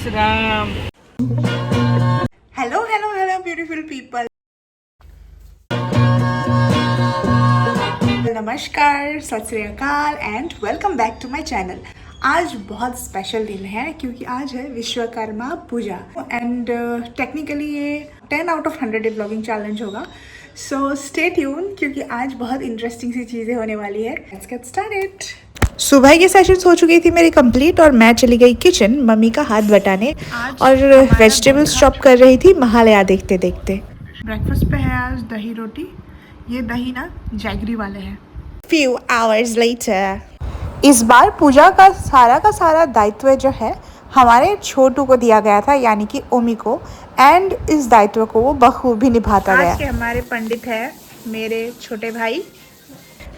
Ram. Hello hello hello beautiful people, नमस्कार, सत श्री अकाल and welcome back to my channel. आज बहुत स्पेशल दिन है क्योंकि आज है विश्वकर्मा पूजा एंड टेक्निकली ये 10 out of 100 day blogging challenge होगा। सो स्टे ट्यून क्योंकि आज बहुत इंटरेस्टिंग सी चीज़ें होने वाली है। Let's get started. सुबह की सेशंस हो चुकी थी मेरी कंप्लीट और मैं चली गई किचन मम्मी का हाथ बटाने और वेजिटेबल्स चॉप कर रही थी महालया देखते देखते। ब्रेकफास्ट पे है आज दही रोटी। ये दही ना जैगरी वाले हैं। Few hours later, इस बार पूजा का सारा दायित्व जो है हमारे छोटू को दिया गया था, यानी कि ओमी को, एंड इस दायित्व को वो बखूबी निभाता गया। आज के हमारे पंडित है मेरे छोटे भाई।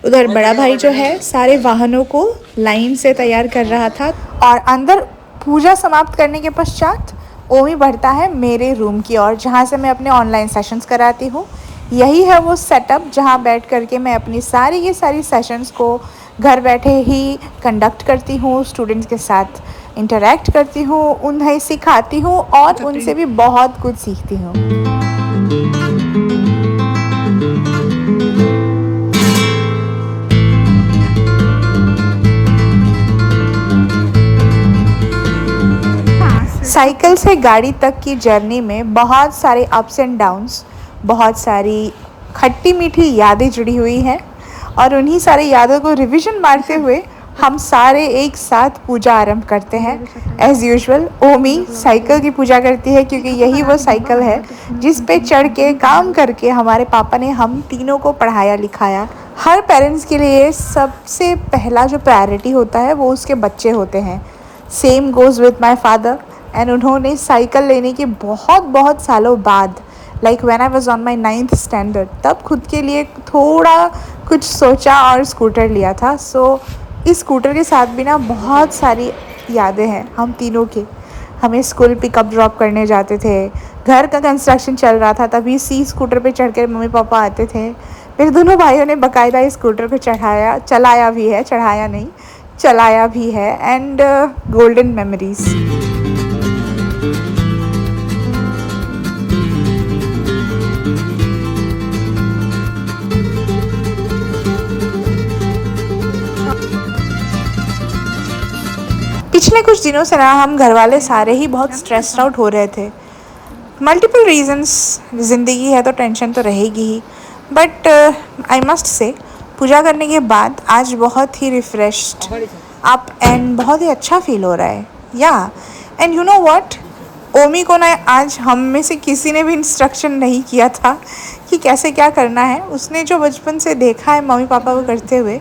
उधर बड़ा भाई जो है सारे वाहनों को लाइन से तैयार कर रहा था और अंदर पूजा समाप्त करने के पश्चात ओमी बढ़ता है मेरे रूम की ओर, जहाँ से मैं अपने ऑनलाइन सेशंस कराती हूँ। यही है वो सेटअप जहाँ बैठ करके मैं अपनी सारी सेशंस को घर बैठे ही कंडक्ट करती हूँ, स्टूडेंट्स के साथ इंटरेक्ट करती हूँ, उन्हें सिखाती हूँ और उनसे भी बहुत कुछ सीखती हूँ। साइकिल से गाड़ी तक की जर्नी में बहुत सारे अप्स एंड डाउन्स, बहुत सारी खट्टी मीठी यादें जुड़ी हुई हैं और उन्हीं सारे यादों को रिवीजन मारते हुए हम सारे एक साथ पूजा आरंभ करते हैं। एज़ यूजुअल ओमी साइकिल की पूजा करती है क्योंकि यही वो साइकिल है जिस पे चढ़ के काम करके हमारे पापा ने हम तीनों को पढ़ाया लिखाया। हर पेरेंट्स के लिए सबसे पहला जो प्रायोरिटी होता है वो उसके बच्चे होते हैं। Same goes with my father and उन्होंने साइकिल लेने के बहुत सालों बाद, like when I was on my 9th standard, तब खुद के लिए थोड़ा कुछ सोचा और स्कूटर लिया था। सो इस स्कूटर के साथ भी ना बहुत सारी यादें हैं हम तीनों के। हमें स्कूल पिकअप ड्रॉप करने जाते थे, घर का कंस्ट्रक्शन चल रहा था, तभी इसी स्कूटर पे चढ़ कर मम्मी पापा आते थे। फिर दोनों भाइयों ने बाकायदा इस स्कूटर को चलाया भी है, चढ़ाया नहीं, चलाया भी है। And golden memories. पिछले कुछ दिनों से ना हम घर वाले सारे ही बहुत स्ट्रेस्ड आउट हो रहे थे। मल्टीपल रीजंस, ज़िंदगी है तो टेंशन तो रहेगी ही, बट आई मस्ट से पूजा करने के बाद आज बहुत ही रिफ्रेश्ड अप एंड बहुत ही अच्छा फील हो रहा है। या एंड यू नो व्हाट, ओमी को ना आज हम में से किसी ने भी इंस्ट्रक्शन नहीं किया था कि कैसे क्या करना है। उसने जो बचपन से देखा है मम्मी पापा को करते हुए,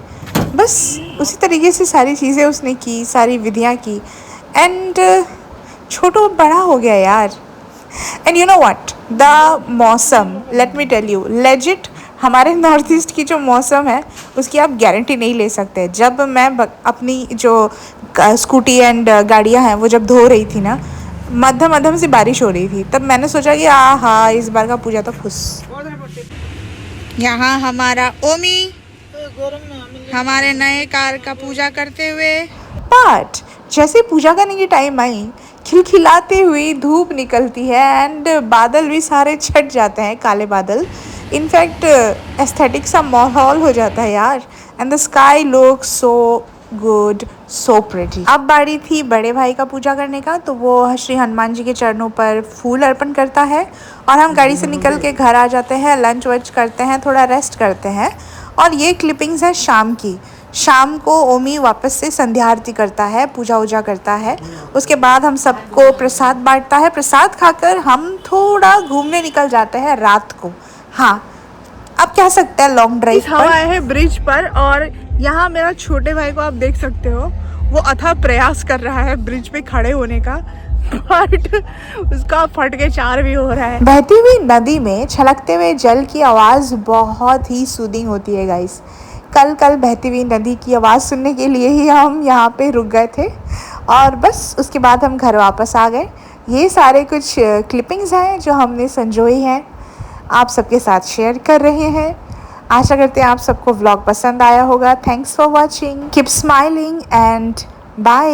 बस उसी तरीके से सारी चीज़ें उसने की, सारी विधियाँ की। एंड छोटू बड़ा हो गया यार। And you know what, the मौसम, let me tell you, legit हमारे नॉर्थ ईस्ट की जो मौसम है उसकी आप गारंटी नहीं ले सकते। जब मैं अपनी जो स्कूटी एंड गाड़ियाँ हैं वो जब धो रही थी ना, मध्यम से बारिश हो रही थी, तब मैंने सोचा कि हाँ इस बार का पूजा तो खुश। यहाँ हमारा ओमी हमारे नए कार का पूजा करते हुए। बट जैसे पूजा करने की टाइम आई, खिलखिलाती हुई धूप निकलती है एंड बादल भी सारे छट जाते हैं, काले बादल। इनफैक्ट एस्थेटिक सा माहौल हो जाता है यार। And the sky look so good, so pretty. अब बारी थी बड़े भाई का पूजा करने का, तो वो श्री हनुमान जी के चरणों पर फूल अर्पण करता है और हम गाड़ी से निकल के घर आ जाते हैं, लंच वंच करते हैं, थोड़ा रेस्ट करते हैं। और ये क्लिपिंग्स है शाम की। शाम को ओमी वापस से संध्या आरती करता है, पूजा वूजा करता है। उसके बाद हम सबको प्रसाद बांटता है। प्रसाद खाकर हम थोड़ा घूमने निकल जाते हैं रात को। हाँ, अब क्या सकते हैं लॉन्ग ड्राइव पर। हम आए हैं ब्रिज पर और यहाँ मेरा छोटे भाई को आप देख सकते हो, वो अथाह प्रयास कर रहा है ब्रिज पे खड़े होने का, बट उसका फट के चार भी हो रहा है। बहती हुई नदी में छलकते हुए जल की आवाज़ बहुत ही सूदिंग होती है गाइस। कल बहती हुई नदी की आवाज़ सुनने के लिए ही हम यहाँ पे रुक गए थे और बस उसके बाद हम घर वापस आ गए। ये सारे कुछ क्लिपिंग्स हैं जो हमने संजोई हैं, आप सबके साथ शेयर कर रहे हैं। आशा करते हैं आप सबको व्लॉग पसंद आया होगा। Thanks for watching, keep smiling and bye.